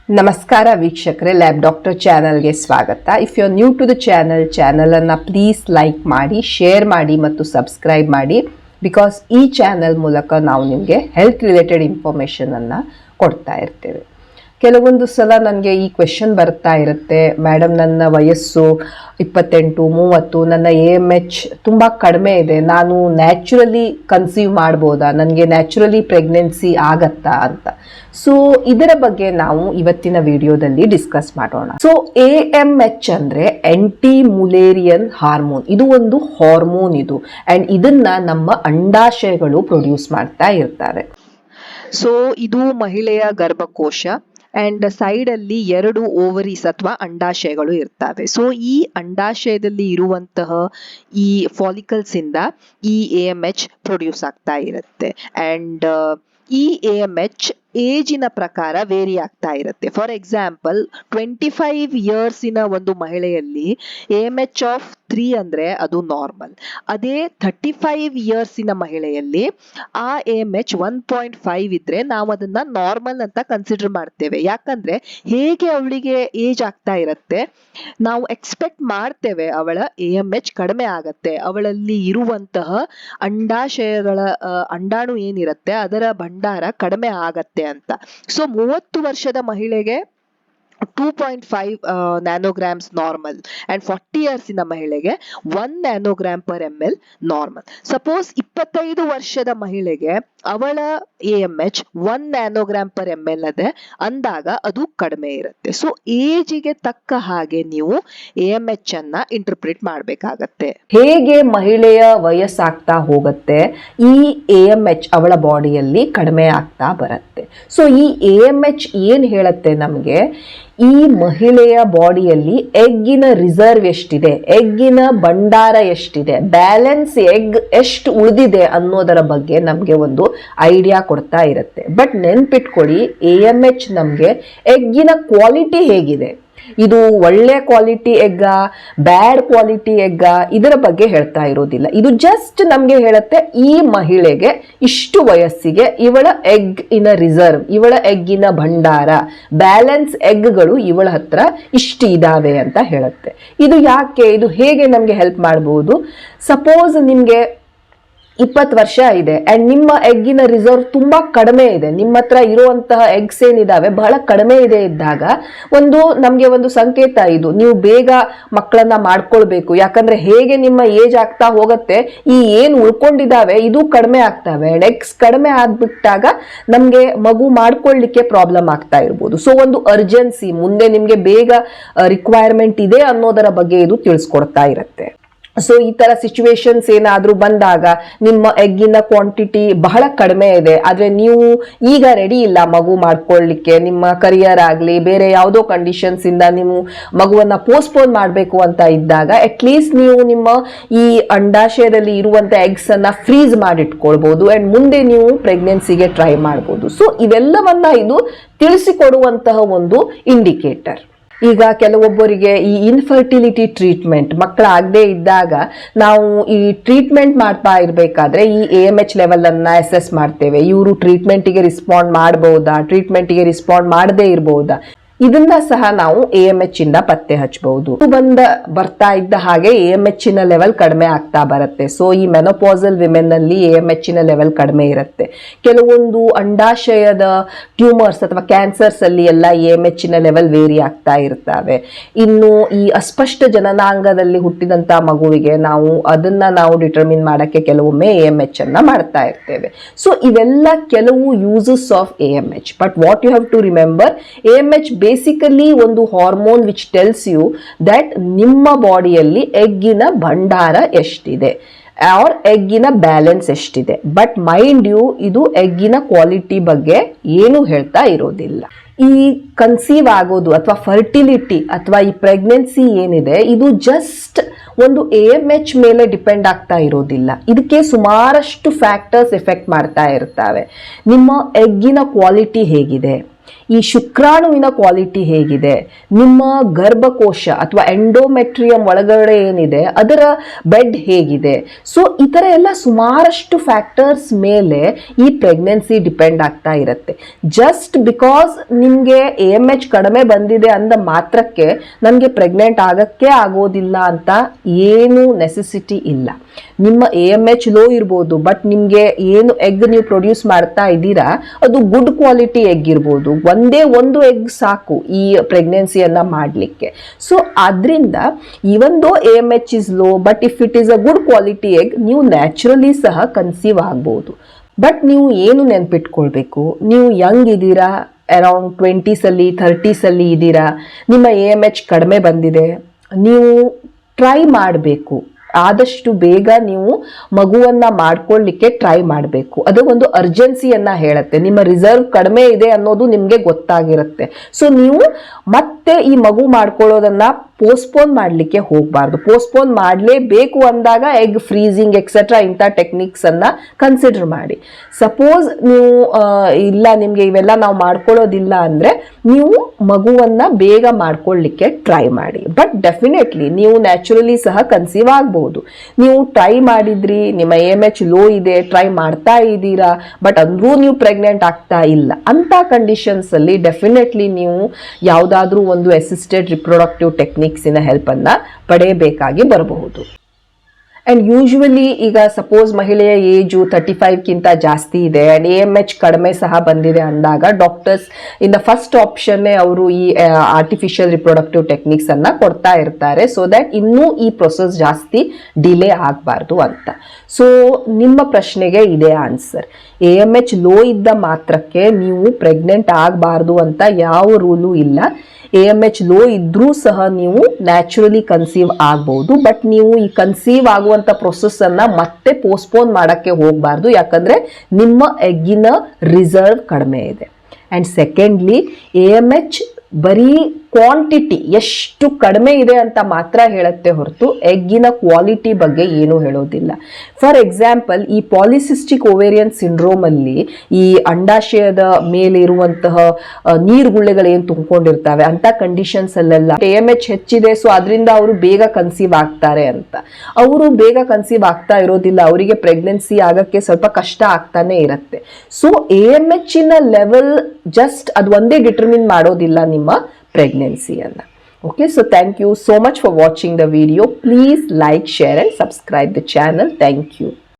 ನಮಸ್ಕಾರ ವೀಕ್ಷಕರೇ, lab doctor ಚಾನಲ್ಗೆ ಸ್ವಾಗತ. If you are new to the ಚಾನಲನ್ನು ಪ್ಲೀಸ್ ಲೈಕ್ ಮಾಡಿ, ಶೇರ್ ಮಾಡಿ ಮತ್ತು ಸಬ್ಸ್ಕ್ರೈಬ್ ಮಾಡಿ. ಬಿಕಾಸ್ ಈ ಚಾನಲ್ ಮೂಲಕ ನಾವು ನಿಮಗೆ ಹೆಲ್ತ್ ರಿಲೇಟೆಡ್ ಇನ್ಫಾರ್ಮೇಷನನ್ನು ಕೊಡ್ತಾ ಇರ್ತೇವೆ. ಕೆಲವೊಂದು ಸಲ ನನಗೆ ಈ ಕ್ವೆಶನ್ ಬರ್ತಾ ಇರುತ್ತೆ, ಮೇಡಮ್ ನನ್ನ ವಯಸ್ಸು 28-30, ನನ್ನ AMH ತುಂಬ ಕಡಿಮೆ ಇದೆ, ನಾನು ನ್ಯಾಚುರಲಿ ಕನ್ಸೀವ್ ಮಾಡ್ಬೋದಾ, ನನಗೆ ನ್ಯಾಚುರಲಿ ಪ್ರೆಗ್ನೆನ್ಸಿ ಆಗತ್ತಾ ಅಂತ. ಸೊ ಇದರ ಬಗ್ಗೆ ನಾವು ಇವತ್ತಿನ ವಿಡಿಯೋದಲ್ಲಿ ಡಿಸ್ಕಸ್ ಮಾಡೋಣ. ಸೊ AMH ಅಂದರೆ ಆಂಟಿ ಮುಲೇರಿಯನ್ ಹಾರ್ಮೋನ್. ಇದು ಒಂದು ಹಾರ್ಮೋನ್ ಇದು, ಆ್ಯಂಡ್ ಇದನ್ನ ನಮ್ಮ ಅಂಡಾಶಯಗಳು ಪ್ರೊಡ್ಯೂಸ್ ಮಾಡ್ತಾ ಇರ್ತಾರೆ. ಸೊ ಇದು ಮಹಿಳೆಯ ಗರ್ಭಕೋಶ ಆ್ಯಂಡ್ ಸೈಡಲ್ಲಿ 2 ಓವರೀಸ್ ಅಥವಾ ಅಂಡಾಶಯಗಳು ಇರ್ತವೆ. ಸೊ ಈ ಅಂಡಾಶಯದಲ್ಲಿ ಇರುವಂತಹ ಈ ಫಾಲಿಕಲ್ಸ್ ಇಂದ ಈ AMH ಪ್ರೊಡ್ಯೂಸ್ ಆಗ್ತಾ ಇರುತ್ತೆ. ಆ್ಯಂಡ್ ಈ AMH ಏಜಿನ ಪ್ರಕಾರ ವೇರಿ ಆಗ್ತಾ ಇರುತ್ತೆ. ಫಾರ್ ಎಕ್ಸಾಂಪಲ್ 25 ಇಯರ್ಸಿನ ಒಂದು ಮಹಿಳೆಯಲ್ಲಿ AMH ಆಫ್ 3 ಅಂದರೆ ಅದು ನಾರ್ಮಲ್. ಅದೇ 35 ಇಯರ್ಸಿನ ಮಹಿಳೆಯಲ್ಲಿ ಆ AMH 1.5 ಇದ್ರೆ ನಾವು ಅದನ್ನ ನಾರ್ಮಲ್ ಅಂತ ಕನ್ಸಿಡರ್ ಮಾಡ್ತೇವೆ. ಯಾಕಂದ್ರೆ ಹೇಗೆ ಅವಳಿಗೆ ಏಜ್ ಆಗ್ತಾ ಇರುತ್ತೆ, ನಾವು ಎಕ್ಸ್ಪೆಕ್ಟ್ ಮಾಡ್ತೇವೆ ಅವಳ AMH ಕಡಿಮೆ ಆಗತ್ತೆ, ಅವಳಲ್ಲಿ ಇರುವಂತಹ ಅಂಡಾಶಯಗಳ ಅಂಡಾಣು ಏನಿರುತ್ತೆ ಅದರ ಭಂಡಾರ ಕಡಿಮೆ ಆಗತ್ತೆ ಅಂತ. ಸೊ 30 ವರ್ಷದ ಮಹಿಳೆಗೆ 2.5 ನ್ಯಾನೋಗ್ರಾಮ್ಸ್ ನಾರ್ಮಲ್ ಅಂಡ್ 40 ಇಯರ್ಸಿನ ಮಹಿಳೆಗೆ 1 nanogram per ml normal. Suppose 25 ವರ್ಷದ ಮಹಿಳೆಗೆ ಅವಳ AMH 1 ನ್ಯಾನೋಗ್ರಾಮ್ ಪರ್ ml ಅದೇ ಅಂದಾಗ ಅದು ಕಡಿಮೆ ಇರುತ್ತೆ. ಸೊ ಏಜಿಗೆ ತಕ್ಕ ಹಾಗೆ ನೀವು AMH ಅನ್ನ ಇಂಟರ್ಪ್ರಿಟ್ ಮಾಡಬೇಕಾಗತ್ತೆ. ಹೇಗೆ ಮಹಿಳೆಯ ವಯಸ್ಸಾಗ್ತಾ ಹೋಗುತ್ತೆ ಈ AMH ಅವಳ ಬಾಡಿಯಲ್ಲಿ ಕಡಿಮೆ ಆಗ್ತಾ ಬರುತ್ತೆ. ಸೊ ಈ AMH ಏನ್ ಹೇಳುತ್ತೆ ನಮಗೆ, ಈ ಮಹಿಳೆಯ ಬಾಡಿಯಲ್ಲಿ ಎಗ್ಗಿನ ರಿಸರ್ವ್ ಎಷ್ಟಿದೆ, ಎಗ್ಗಿನ ಭಂಡಾರ ಎಷ್ಟಿದೆ, ಬ್ಯಾಲೆನ್ಸ್ ಎಗ್ ಎಷ್ಟು ಉಳಿದಿದೆ ಅನ್ನೋದರ ಬಗ್ಗೆ ನಮಗೆ ಒಂದು ಐಡಿಯಾ ಕೊಡ್ತಾ ಇರುತ್ತೆ. ಬಟ್ ನೆನ್ಪಿಟ್ಕೊಳ್ಳಿ, AMH ನಮಗೆ ಎಗ್ಗಿನ ಕ್ವಾಲಿಟಿ ಹೇಗಿದೆ, ಇದು ಒಳ್ಳೆ quality egg, bad quality egg, ಇದರ ಬಗ್ಗೆ ಹೇಳ್ತಾ ಇರೋದಿಲ್ಲ. ಇದು ಜಸ್ಟ್ ನಮ್ಗೆ ಹೇಳುತ್ತೆ ಈ ಮಹಿಳೆಗೆ ಇಷ್ಟು ವಯಸ್ಸಿಗೆ ಇವಳ ಎಗ್ ಇನ ರಿಸರ್ವ್, ಇವಳ ಎಗ್ಗಿನ ಭಂಡಾರ, ಬ್ಯಾಲೆನ್ಸ್ ಎಗ್ಗಳು ಇವಳ ಹತ್ರ ಇಷ್ಟು ಇದಾವೆ ಅಂತ ಹೇಳುತ್ತೆ. ಇದು ಯಾಕೆ, ಇದು ಹೇಗೆ ನಮ್ಗೆ ಹೆಲ್ಪ್ ಮಾಡಬಹುದು? ಸಪೋಸ್ ನಿಮ್ಗೆ 20 ವರ್ಷ ಇದೆ ಅಂಡ್ ನಿಮ್ಮ ಎಗ್ಗಿನ ರಿಸರ್ವ್ ತುಂಬಾ ಕಡಿಮೆ ಇದೆ, ನಿಮ್ಮ ಹತ್ರ ಇರುವಂತಹ ಎಗ್ಸ್ ಏನಿದಾವೆ ಬಹಳ ಕಡಿಮೆ ಇದೆ ಇದ್ದಾಗ ನಮ್ಗೆ ಒಂದು ಸಂಕೇತ ಇದು, ನೀವು ಬೇಗ ಮಕ್ಕಳನ್ನ ಮಾಡ್ಕೊಳ್ಬೇಕು. ಯಾಕಂದ್ರೆ ಹೇಗೆ ನಿಮ್ಮ ಏಜ್ ಆಗ್ತಾ ಹೋಗುತ್ತೆ ಈ ಏನ್ ಉಳ್ಕೊಂಡಿದಾವೆ ಇದು ಕಡಿಮೆ ಆಗ್ತವೆ. ಎಗ್ಸ್ ಕಡಿಮೆ ಆಗ್ಬಿಟ್ಟಾಗ ನಮ್ಗೆ ಮಗು ಮಾಡ್ಕೊಳ್ಲಿಕ್ಕೆ ಪ್ರಾಬ್ಲಮ್ ಆಗ್ತಾ ಇರ್ಬೋದು. ಸೊ ಒಂದು ಅರ್ಜೆನ್ಸಿ, ಮುಂದೆ ನಿಮ್ಗೆ ಬೇಗ ರಿಕ್ವೈರ್ಮೆಂಟ್ ಇದೆ ಅನ್ನೋದರ ಬಗ್ಗೆ ಇದು ತಿಳಿಸ್ಕೊಡ್ತಾ ಇರುತ್ತೆ. ಸೊ ಈ ತರ ಸಿಚುವೇಶನ್ಸ್ ಏನಾದ್ರೂ ಬಂದಾಗ ನಿಮ್ಮ ಎಗ್ಗಿನ ಕ್ವಾಂಟಿಟಿ ಬಹಳ ಕಡಿಮೆ ಇದೆ, ಆದ್ರೆ ನೀವು ಈಗ ರೆಡಿ ಇಲ್ಲ ಮಗು ಮಾಡ್ಕೊಳ್ಳಿಕ್ಕೆ, ನಿಮ್ಮ ಕರಿಯರ್ ಆಗ್ಲಿ ಬೇರೆ ಯಾವುದೋ ಕಂಡೀಷನ್ಸ್ ಇಂದ ನೀವು ಮಗುವನ್ನ ಪೋಸ್ಟ್ಪೋನ್ ಮಾಡಬೇಕು ಅಂತ ಇದ್ದಾಗ ಅಟ್ಲೀಸ್ಟ್ ನೀವು ನಿಮ್ಮ ಈ ಅಂಡಾಶಯದಲ್ಲಿ ಇರುವಂತ ಎಗ್ಸ್ ಅನ್ನ ಫ್ರೀಸ್ ಮಾಡಿಟ್ಕೊಳ್ಬಹುದು ಅಂಡ್ ಮುಂದೆ ನೀವು ಪ್ರೆಗ್ನೆನ್ಸಿಗೆ ಟ್ರೈ ಮಾಡಬಹುದು. ಸೊ ಇವೆಲ್ಲವನ್ನ ಇದು ತಿಳಿಸಿಕೊಡುವಂತಹ ಒಂದು ಇಂಡಿಕೇಟರ್. ಈಗ ಕೆಲವೊಬ್ಬರಿಗೆ ಈ ಇನ್ಫರ್ಟಿಲಿಟಿ ಟ್ರೀಟ್ಮೆಂಟ್, ಮಕ್ಕಳಾಗದೇ ಇದ್ದಾಗ ನಾವು ಈ ಟ್ರೀಟ್ಮೆಂಟ್ ಮಾಡ್ತಾ ಇರಬೇಕಾದ್ರೆ ಈ AMH ಲೆವೆಲ್ ಅನ್ನ ಅಸೆಸ್ ಮಾಡ್ತೇವೆ. ಇವರು ಟ್ರೀಟ್ಮೆಂಟಿಗೆ ರಿಸ್ಪಾಂಡ್ ಮಾಡಬಹುದಾ, ಟ್ರೀಟ್ಮೆಂಟಿಗೆ ರಿಸ್ಪಾಂಡ್ ಮಾಡದೇ ಇರಬಹುದಾ, ಇದನ್ನ ಸಹ ನಾವು AMH ಇಂದ ಪತ್ತೆ ಹಚ್ಚಬಹುದು. ಬರ್ತಾ ಇದ್ದ ಹಾಗೆ AMH ನ ಲೆವೆಲ್ ಕಡಿಮೆ ಆಗ್ತಾ ಬರುತ್ತೆ. ಸೊ ಈ ಮೆನೋಪಾಸಲ್ ವಿಮೆನ್ ನಲ್ಲಿ AMH ನ ಲೆವೆಲ್ ಕಡಿಮೆ ಇರುತ್ತೆ. ಕೆಲವೊಂದು ಅಂಡಾಶಯದ ಟ್ಯೂಮರ್ಸ್ ಅಥವಾ ಕ್ಯಾನ್ಸರ್ಸ್ ಅಲ್ಲಿ ಎಲ್ಲ AMH ನ ಲೆವೆಲ್ ವೇರಿ ಆಗ್ತಾ ಇರ್ತವೆ. ಇನ್ನು ಈ ಅಸ್ಪಷ್ಟ ಜನನಾಂಗದಲ್ಲಿ ಹುಟ್ಟಿದಂತ ಮಗುವಿಗೆ ನಾವು ಡಿಟರ್ಮಿನ್ ಮಾಡಕ್ಕೆ ಕೆಲವೊಮ್ಮೆ AMH ಅನ್ನ ಮಾಡ್ತಾ ಇರ್ತೇವೆ. ಸೊ ಇವೆಲ್ಲ ಕೆಲವು uses of AMH. But what you have to remember, AMH basically ಒಂದು hormone which tells you that ನಿಮ್ಮ ಬಾಡಿಯಲ್ಲಿ ಎಗ್ಗಿನ ಭಂಡಾರ ಎಷ್ಟಿದೆ ಆರ್ ಎಗ್ಗಿನ ಬ್ಯಾಲೆನ್ಸ್ ಎಷ್ಟಿದೆ. ಬಟ್ ಮೈಂಡ್ ಯು, ಇದು ಎಗ್ಗಿನ ಕ್ವಾಲಿಟಿ ಬಗ್ಗೆ ಏನು ಹೇಳ್ತಾ ಇರೋದಿಲ್ಲ. ಈ ಕನ್ಸೀವ್ ಆಗೋದು ಅಥವಾ ಫರ್ಟಿಲಿಟಿ ಅಥವಾ ಈ ಪ್ರೆಗ್ನೆನ್ಸಿ ಏನಿದೆ ಇದು ಜಸ್ಟ್ ಒಂದು AMH ಮೇಲೆ ಡಿಪೆಂಡ್ ಆಗ್ತಾ ಇರೋದಿಲ್ಲ. ಇದಕ್ಕೆ ಸುಮಾರಷ್ಟು ಫ್ಯಾಕ್ಟರ್ಸ್ ಎಫೆಕ್ಟ್ ಮಾಡ್ತಾ ಇರ್ತವೆ. ನಿಮ್ಮ ಎಗ್ಗಿನ ಕ್ವಾಲಿಟಿ ಹೇಗಿದೆ, ಈ ಶುಕ್ರಾಣುವಿನ ಕ್ವಾಲಿಟಿ ಹೇಗಿದೆ, ನಿಮ್ಮ ಗರ್ಭಕೋಶ ಅಥವಾ ಎಂಡೋಮೆಟ್ರಿಯಂ ಒಳಗಡೆ ಏನಿದೆ ಅದರ ಬೆಡ್ ಹೇಗಿದೆ. ಸೊ ಈ ಥರ ಎಲ್ಲ ಸುಮಾರಷ್ಟು ಫ್ಯಾಕ್ಟರ್ಸ್ ಮೇಲೆ ಈ ಪ್ರೆಗ್ನೆನ್ಸಿ ಡಿಪೆಂಡ್ ಆಗ್ತಾ ಇರುತ್ತೆ. ಜಸ್ಟ್ ಬಿಕಾಸ್ ನಿಮಗೆ AMH ಕಡಿಮೆ ಬಂದಿದೆ ಅಂದ ಮಾತ್ರಕ್ಕೆ ನನಗೆ ಪ್ರೆಗ್ನೆಂಟ್ ಆಗಕ್ಕೆ ಆಗೋದಿಲ್ಲ ಅಂತ ಏನು ನೆಸೆಸಿಟಿ ಇಲ್ಲ. ನಿಮ್ಮ AMH ಲೋ ಇರ್ಬೋದು, ಬಟ್ ನಿಮಗೆ ಏನು ಎಗ್ ನೀವು ಪ್ರೊಡ್ಯೂಸ್ ಮಾಡ್ತಾ ಇದ್ದೀರಾ ಅದು ಗುಡ್ ಕ್ವಾಲಿಟಿ ಎಗ್ ಇರ್ಬೋದು. ಒಂದೇ ಒಂದು ಎಗ್ ಸಾಕು ಈ ಪ್ರೆಗ್ನೆನ್ಸಿಯನ್ನ ಮಾಡಲಿಕ್ಕೆ. ಸೊ ಆದ್ರಿಂದ even though AMH is low, but if it is a good quality egg, ನೀವು ನ್ಯಾಚುರಲಿ ಸಹ ಕನ್ಸೀವ್ ಆಗ್ಬೋದು. ಬಟ್ ನೀವು ಏನು ನೆನ್ಪಿಟ್ಕೊಳ್ಬೇಕು, ನೀವು ಯಂಗ್ ಇದ್ದೀರಾ, ಅರೌಂಡ್ 20s ಅಲ್ಲಿ 30s ಅಲ್ಲಿ ಇದ್ದೀರಾ, ನಿಮ್ಮ AMH ಕಡಿಮೆ ಬಂದಿದೆ, ನೀವು ಟ್ರೈ ಮಾಡಬೇಕು. ಆದಷ್ಟು ಬೇಗ ನೀವು ಮಗುವನ್ನ ಮಾಡ್ಕೊಳ್ಳಿಕ್ಕೆ ಟ್ರೈ ಮಾಡಬೇಕು. ಅದು ಒಂದು ಅರ್ಜೆನ್ಸಿಯನ್ನ ಹೇಳುತ್ತೆ. ನಿಮ್ಮ ರಿಸರ್ವ್ ಕಡಿಮೆ ಇದೆ ಅನ್ನೋದು ನಿಮಗೆ ಗೊತ್ತಾಗಿರುತ್ತೆ. ಸೊ ನೀವು ಮತ್ತೆ ಈ ಮಗು ಮಾಡ್ಕೊಳ್ಳೋದನ್ನ ಪೋಸ್ಟ್ಪೋನ್ ಮಾಡಲಿಕ್ಕೆ ಹೋಗಬಾರ್ದು. ಪೋಸ್ಟ್ಪೋನ್ ಮಾಡಲೇಬೇಕು ಅಂದಾಗ ಎಗ್ ಫ್ರೀಸಿಂಗ್ ಎಕ್ಸೆಟ್ರಾ ಇಂಥ ಟೆಕ್ನಿಕ್ಸ್ ಅನ್ನ ಕನ್ಸಿಡರ್ ಮಾಡಿ. ಸಪೋಸ್ ನೀವು ಇಲ್ಲ ನಿಮಗೆ ಇವೆಲ್ಲ ನಾವು ಮಾಡ್ಕೊಳ್ಳೋದಿಲ್ಲ ಅಂದ್ರೆ ನೀವು ಮಗುವನ್ನ ಬೇಗ ಮಾಡ್ಕೊಳ್ಳಿಕ್ಕೆ ಟ್ರೈ ಮಾಡಿ. ಬಟ್ ಡೆಫಿನೆಟ್ಲಿ ನೀವು ನ್ಯಾಚುರಲಿ ಸಹ ಕನ್ಸೀವ್ ಆಗ್ಬಹುದು. ನೀವು ಟ್ರೈ ಮಾಡಿದ್ರಿ, ನಿಮ್ಮ AMH ಲೋ ಇದೆ, ಟ್ರೈ ಮಾಡ್ತಾ ಇದ್ದೀರಾ, ಬಟ್ ಅಂದ್ರೂ ನೀವು ಪ್ರೆಗ್ನೆಂಟ್ ಆಗ್ತಾ ಇಲ್ಲ ಅಂತ ಕಂಡೀಷನ್ಸ್ ಅಲ್ಲಿ ಡೆಫಿನೆಟ್ಲಿ ನೀವು ಯಾವುದಾದ್ರೂ ಒಂದು ಅಸಿಸ್ಟೆಡ್ ರಿಪ್ರೊಡಕ್ಟಿವ್ ಟೆಕ್ನಿಕ್ಸಿನ ಹೆಲ್ಪ್ ಅನ್ನ ಪಡೆಯಬೇಕಾಗಿ ಬರಬಹುದು. ಅಂಡ್ ಯೂಶುವಲಿ ಈಗ ಸಪೋಸ್ ಮಹಿಳೆಯ ಏಜು 35ಗಿಂತ ಜಾಸ್ತಿ ಇದೆ ಅಂಡ್ AMH ಕಡಿಮೆ ಸಹ ಬಂದಿದೆ ಅಂದಾಗ ಡಾಕ್ಟರ್ಸ್ ಇನ್ ದ ಫಸ್ಟ್ ಆಪ್ಷನ್ನೇ ಅವರು ಈ ಆರ್ಟಿಫಿಷಿಯಲ್ ರಿಪ್ರೊಡಕ್ಟಿವ್ ಟೆಕ್ನಿಕ್ಸ್ ಅನ್ನ ಕೊಡ್ತಾ ಇರ್ತಾರೆ, ಸೊ ದಟ್ ಇನ್ನೂ ಈ ಪ್ರೊಸೆಸ್ ಜಾಸ್ತಿ ಡಿಲೇ ಆಗಬಾರ್ದು ಅಂತ. ಸೊ ನಿಮ್ಮ ಪ್ರಶ್ನೆಗೆ ಇದೇ ಆನ್ಸರ್. AMH ಲೋ ಇದ್ದ ಮಾತ್ರಕ್ಕೆ ನೀವು ಪ್ರೆಗ್ನೆಂಟ್ ಆಗಬಾರ್ದು ಅಂತ ಯಾವ ರೂಲು ಇಲ್ಲ. AMH ಲೋ ಇದ್ರೂ ಸಹ ನೀವು ನ್ಯಾಚುರಲಿ ಕನ್ಸೀವ್ ಆಗ್ಬಹುದು. ಬಟ್ ನೀವು ಈ ಕನ್ಸೀವ್ ಆಗುವಂತ ಪ್ರೊಸೆಸ್ ಅನ್ನ ಮತ್ತೆ ಪೋಸ್ಟ್ಪೋನ್ ಮಾಡಕ್ಕೆ ಹೋಗಬಾರ್ದು, ಯಾಕಂದ್ರೆ ನಿಮ್ಮ ಎಗ್ಗಿನ ರಿಸರ್ವ್ ಕಡಿಮೆ ಇದೆ. ಅಂಡ್ ಸೆಕೆಂಡ್ಲಿ AMH ಬರೀ ಕ್ವಾಂಟಿಟಿ ಎಷ್ಟು ಕಡಿಮೆ ಇದೆ ಅಂತ ಮಾತ್ರ ಹೇಳುತ್ತೆ ಹೊರತು ಎಗ್ಗಿನ ಕ್ವಾಲಿಟಿ ಬಗ್ಗೆ ಏನು ಹೇಳೋದಿಲ್ಲ. ಫಾರ್ ಎಕ್ಸಾಂಪಲ್, ಈ ಪಾಲಿಸಿಸ್ಟಿಕ್ ಓವೇರಿಯನ್ ಸಿಂಡ್ರೋಮ್ ಅಲ್ಲಿ ಈ ಅಂಡಾಶಯದ ಮೇಲೆ ಇರುವಂತಹ ನೀರುಗುಳ್ಳೆಗಳೇನು ತುಂಬಿಕೊಂಡಿರ್ತವೆ ಅಂತ ಕಂಡೀಷನ್ಸ್ ಅಲ್ಲೆಲ್ಲ AMH ಹೆಚ್ಚಿದೆ, ಸೊ ಅದರಿಂದ ಅವರು ಬೇಗ ಕನ್ಸೀವ್ ಆಗ್ತಾರೆ ಅಂತ. ಅವರು ಬೇಗ ಕನ್ಸೀವ್ ಆಗ್ತಾ ಇರೋದಿಲ್ಲ, ಅವರಿಗೆ ಪ್ರೆಗ್ನೆನ್ಸಿ ಆಗಕ್ಕೆ ಸ್ವಲ್ಪ ಕಷ್ಟ ಆಗ್ತಾನೆ ಇರುತ್ತೆ. ಸೊ AMH ನ ಲೆವೆಲ್ ಜಸ್ಟ್ ಅದು ಒಂದೇ ಡಿಟರ್ಮಿನ್ ಮಾಡೋದಿಲ್ಲ ನಿಮ್ಮ ಪ್ರೆಗ್ನೆನ್ಸಿಯನ್ನ. Okay, so thank you so much for watching the video. Please like, share and subscribe the channel. Thank you.